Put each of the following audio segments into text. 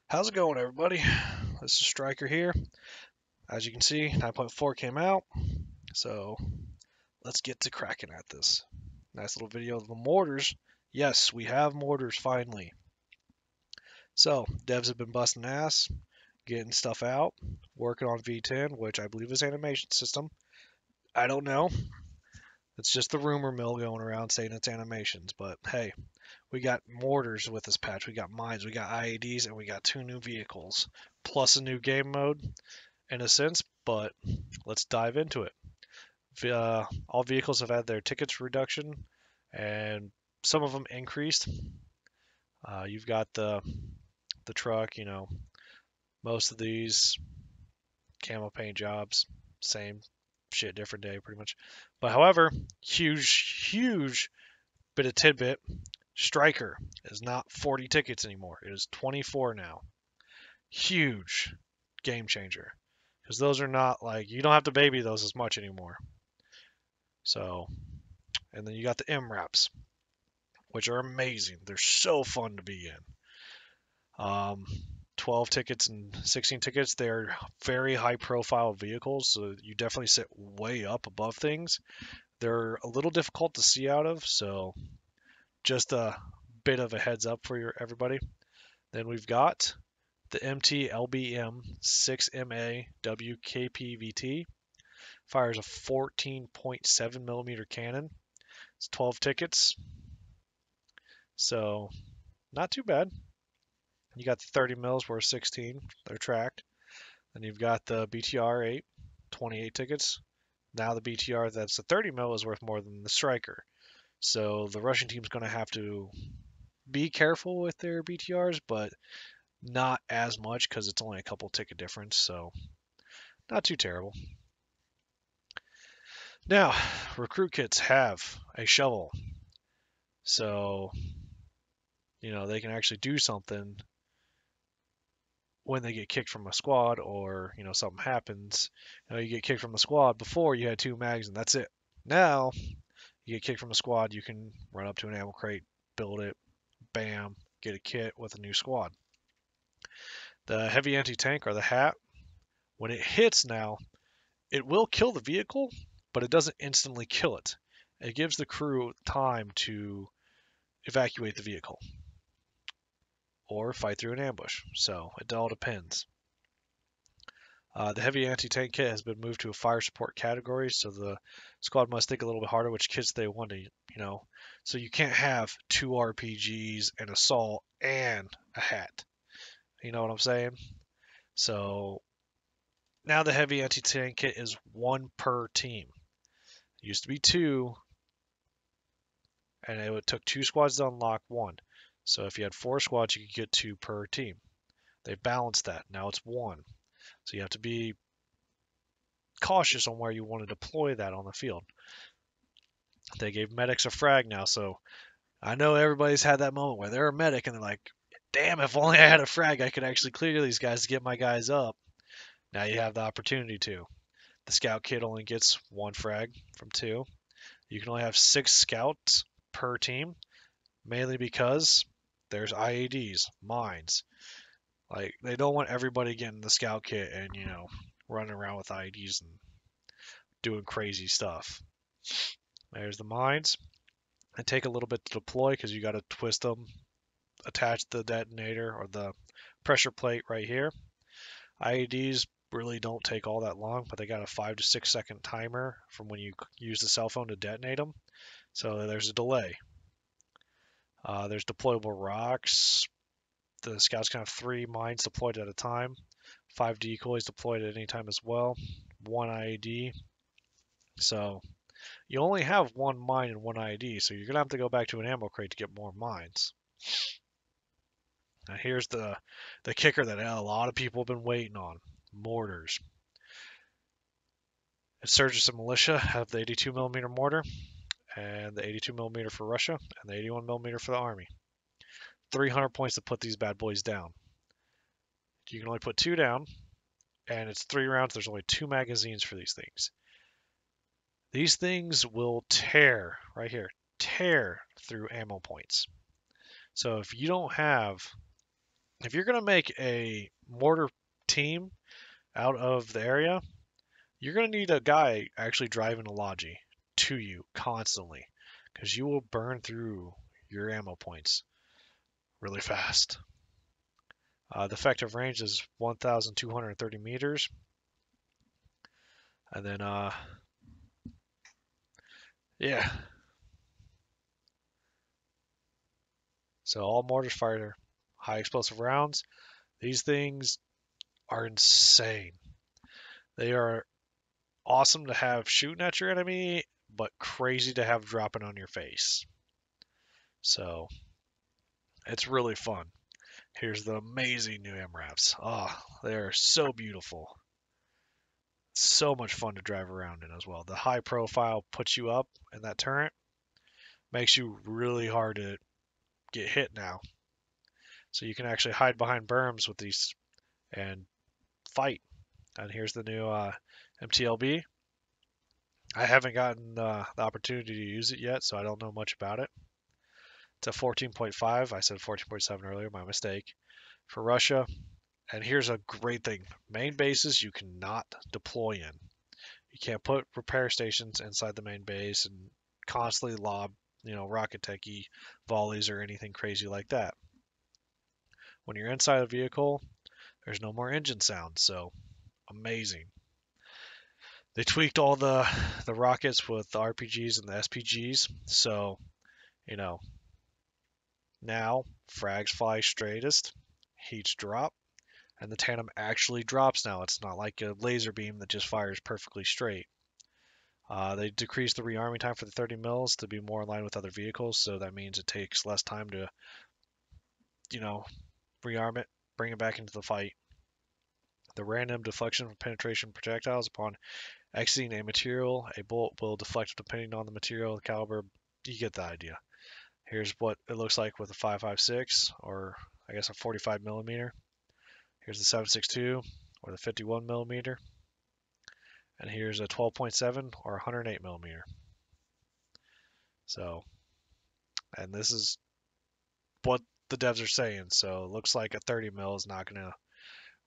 How's it going, everybody? This is Striker here. As you can see, 9.4 came out, so let's get to cracking at this. Nice little video of the mortars. Yes, we have mortars finally. So, devs have been busting ass, getting stuff out, working on V10, which I believe is animation system. I don't know. It's just the rumor mill going around saying it's animations, but hey, we got mortars with this patch. We got mines, we got IEDs, and we got two new vehicles, plus a new game mode in a sense, but let's dive into it. All vehicles have had their tickets reduction, and some of them increased. You've got the truck, most of these camo paint jobs, same shit, different day, pretty much. But however, huge bit of tidbit. Striker is not 40 tickets anymore. It is 24 now. Huge game changer. Because those are not like, you don't have to baby those as much anymore. So, and then you got the M wraps, which are amazing. They're so fun to be in. 12 tickets and 16 tickets, they're very high profile vehicles, so you definitely sit way up above things. They're a little difficult to see out of, so just a bit of a heads up for everybody. Then we've got the MT LBM 6MA WKPVT. Fires a 14.7 millimeter cannon. It's 12 tickets, so not too bad. You got the 30 mils worth 16. They're tracked. Then you've got the BTR 8, 28 tickets. Now the BTR that's the 30 mil is worth more than the Striker. So the Russian team's going to have to be careful with their BTRs, but not as much because it's only a couple ticket difference. So not too terrible. Now, recruit kits have a shovel. So, they can actually do something when they get kicked from a squad or something happens. You get kicked from the squad. Before you had two mags and that's it. Now you get kicked from a squad, you can run up to an ammo crate, build it, bam, get a kit with a new squad. The heavy anti-tank or the hat, when it hits now, it will kill the vehicle, but it doesn't instantly kill it. It gives the crew time to evacuate the vehicle or fight through an ambush. So it all depends. The heavy anti-tank kit has been moved to a fire support category, so the squad must think a little bit harder which kits they want to. So you can't have two RPGs, an assault, and a hat. You know what I'm saying? So now the heavy anti-tank kit is one per team. It used to be two, and it took two squads to unlock one. So if you had four squads, you could get two per team. They balanced that. Now it's one. So you have to be cautious on where you want to deploy that on the field. They gave medics a frag now, so I know everybody's had that moment where they're a medic and they're like, damn, if only I had a frag, I could actually clear these guys to get my guys up. Now you have the opportunity to. The scout kit only gets one frag from two. You can only have 6 scouts per team, mainly because there's IEDs, mines. Like, they don't want everybody getting the scout kit and, running around with IEDs and doing crazy stuff. There's the mines. They take a little bit to deploy because you got to twist them, attach the detonator or the pressure plate right here. IEDs really don't take all that long, but they got a 5 to 6 second timer from when you use the cell phone to detonate them. So there's a delay. There's deployable rocks. The scouts can have 3 mines deployed at a time, 5 decoys deployed at any time as well, 1 IED. So you only have 1 mine and 1 IED, so you're going to have to go back to an ammo crate to get more mines. Now here's the kicker that a lot of people have been waiting on. Mortars. Insurgents and Militia have the 82mm mortar, and the 82mm for Russia, and the 81mm for the Army. 300 points to put these bad boys down. You can only put 2 down, and it's 3 rounds. There's only 2 magazines for these things. These things will tear, right here, tear through ammo points. So if you don't have if you're gonna make a mortar team out of the area, you're gonna need a guy actually driving a logi to you constantly, because you will burn through your ammo points really fast. The effective range is 1,230 meters, and then yeah, so all mortars fire high explosive rounds. These things are insane. They are awesome to have shooting at your enemy, but crazy to have dropping on your face. So it's really fun. Here's the amazing new MRAPs. Oh, they are so beautiful. So much fun to drive around in as well. The high profile puts you up in that turret, makes you really hard to get hit now. So you can actually hide behind berms with these and fight. And here's the new MTLB. I haven't gotten the opportunity to use it yet, so I don't know much about it. It's a 14.5. I said 14.7 earlier, my mistake. For Russia. And here's a great thing. Main bases you cannot deploy in. You can't put repair stations inside the main base and constantly lob, rocket techie volleys or anything crazy like that. When you're inside a vehicle, there's no more engine sound, so amazing. They tweaked all the rockets with the RPGs and the SPGs, so you know now frags fly straightest, heats drop, and the tandem actually drops now. It's not like a laser beam that just fires perfectly straight. They decreased the rearming time for the 30 mils to be more in line with other vehicles, so that means it takes less time to, you know, rearm it, bring it back into the fight. The random deflection from penetration projectiles upon exiting a material, a bolt will deflect depending on the material, the caliber. You get the idea. Here's what it looks like with a 5.56, or I guess a 45 millimeter. Here's the 7.62 or the 51 millimeter, and here's a 12.7 or 108 millimeter. So, and this is what the devs are saying. So it looks like a 30 mil is not going to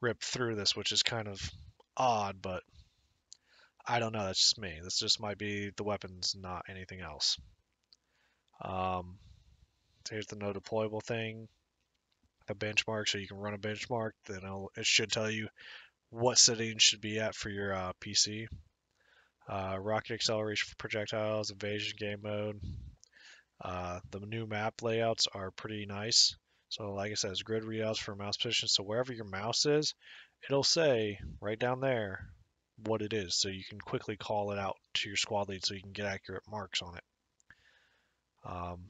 rip through this, which is kind of odd, but I don't know. That's just me. This just might be the weapons, not anything else. So here's the no deployable thing, the benchmark, so you can run a benchmark. Then it should tell you what settings should be at for your PC. Rocket acceleration for projectiles, invasion game mode. The new map layouts are pretty nice. So like I said, it's grid readouts for mouse position. So wherever your mouse is, it'll say right down there what it is. So you can quickly call it out to your squad lead so you can get accurate marks on it. Um,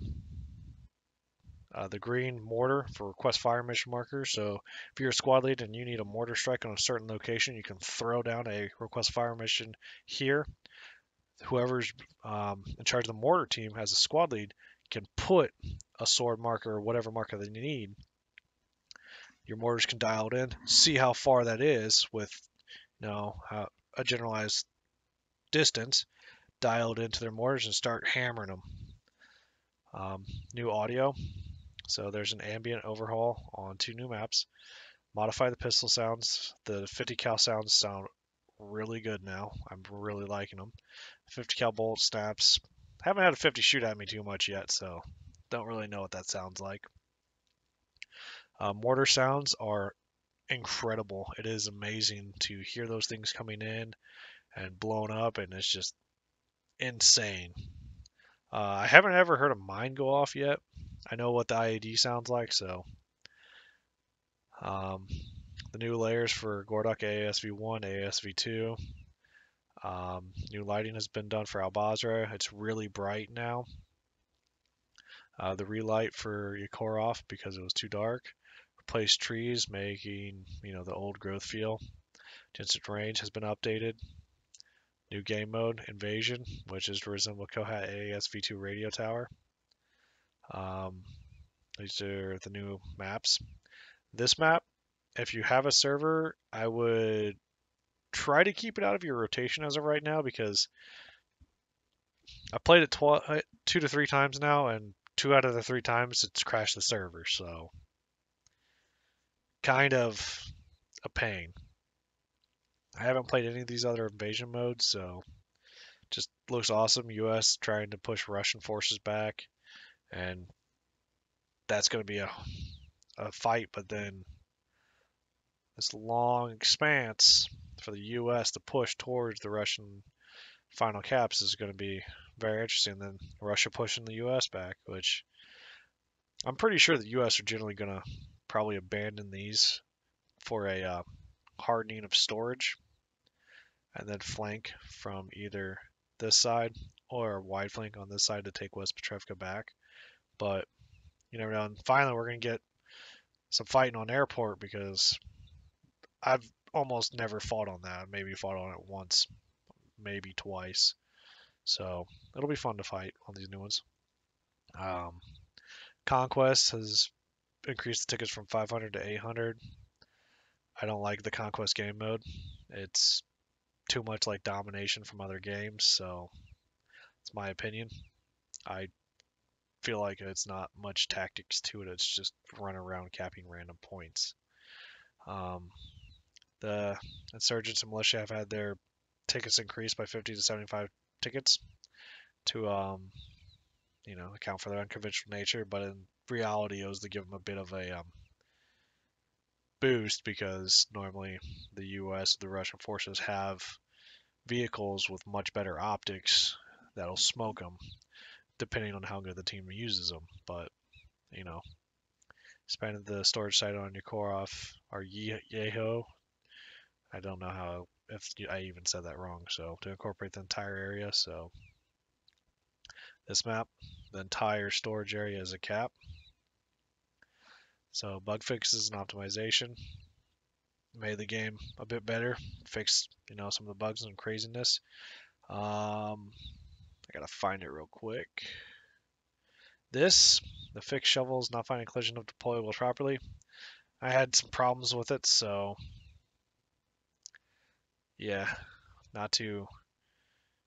the green mortar for request fire mission markers. So if you're a squad lead and you need a mortar strike on a certain location, you can throw down a request fire mission here. Whoever's in charge of the mortar team as a squad lead can put a sword marker or whatever marker they need. Your mortars can dial it in, see how far that is with a generalized distance, dial it into their mortars and start hammering them. New audio. So there's an ambient overhaul on 2 new maps. Modify the pistol sounds. The 50 cal sounds sound really good now. I'm really liking them. 50 cal bolt snaps. Haven't had a 50 shoot at me too much yet, so don't really know what that sounds like. Mortar sounds are incredible. It is amazing to hear those things coming in and blown up, and it's just insane. I haven't ever heard a mine go off yet. I know what the IAD sounds like, so the new layers for Gordok AASV1, AASV2. New lighting has been done for Albazra. It's really bright now. The relight for Yekoroff because it was too dark. Replaced trees, making the old growth feel. Distant range has been updated. New game mode, Invasion, which is to resemble Kohat AASV2 radio tower. These are the new maps. This map, if you have a server, I would try to keep it out of your rotation as of right now, because I played it 2 to 3 times now, and 2 out of the 3 times it's crashed the server. So kind of a pain. I haven't played any of these other invasion modes, so just looks awesome. U.S. trying to push Russian forces back, and that's going to be a fight. But then this long expanse for the U.S. to push towards the Russian final caps is going to be very interesting. Then Russia pushing the U.S. back, which I'm pretty sure the U.S. are generally going to probably abandon these for a hardening of storage, and then flank from either this side or a wide flank on this side to take West Petrevka back. But you never know. And finally, we're going to get some fighting on airport because I've almost never fought on that. Maybe fought on it once, maybe twice. So it'll be fun to fight on these new ones. Um, Conquest has increased the tickets from 500 to 800. I don't like the Conquest game mode. It's too much like domination from other games, so it's my opinion. I feel like it's not much tactics to it. It's just run around capping random points. Um, the insurgents and militia have had their tickets increased by 50 to 75 tickets to account for their unconventional nature, but in reality, it was to give them a bit of a boost because normally the U.S. the Russian forces have vehicles with much better optics that'll smoke them, depending on how good the team uses them. But you know, expanded the storage site on Yekorov or Yeho. I don't know how if I even said that wrong. So to incorporate the entire area. So this map, the entire storage area is a cap. So bug fixes and optimization made the game a bit better. Fixed some of the bugs and craziness. I gotta find it real quick. The fixed shovels not finding collision of deployable properly. I had some problems with it, so yeah, not too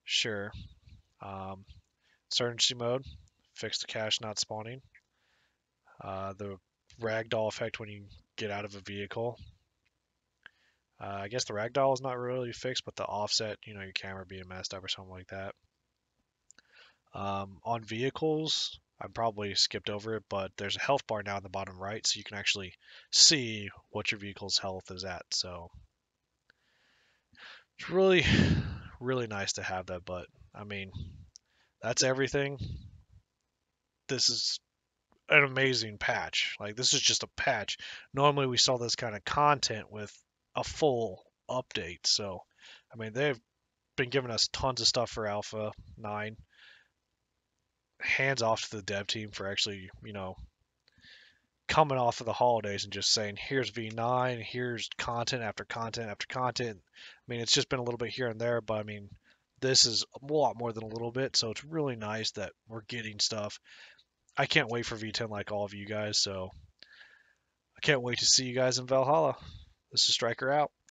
sure. Um, Certainty mode, fixed the cache not spawning. The ragdoll effect when you get out of a vehicle. I guess the ragdoll is not really fixed, but the offset, your camera being messed up or something like that. On vehicles, I probably skipped over it, but there's a health bar now in the bottom right, so you can actually see what your vehicle's health is at. So it's really, really nice to have that. But I mean, that's everything. This is an amazing patch. Like this is just a patch. Normally we saw this kind of content with a full update. So I mean, they've been giving us tons of stuff for Alpha 9. Hands off to the dev team for actually, coming off of the holidays and just saying, here's V9, here's content after content after content. I mean, it's just been a little bit here and there, but I mean, this is a lot more than a little bit, so it's really nice that we're getting stuff. I can't wait for V10 like all of you guys, so I can't wait to see you guys in Valhalla. This is Striker out.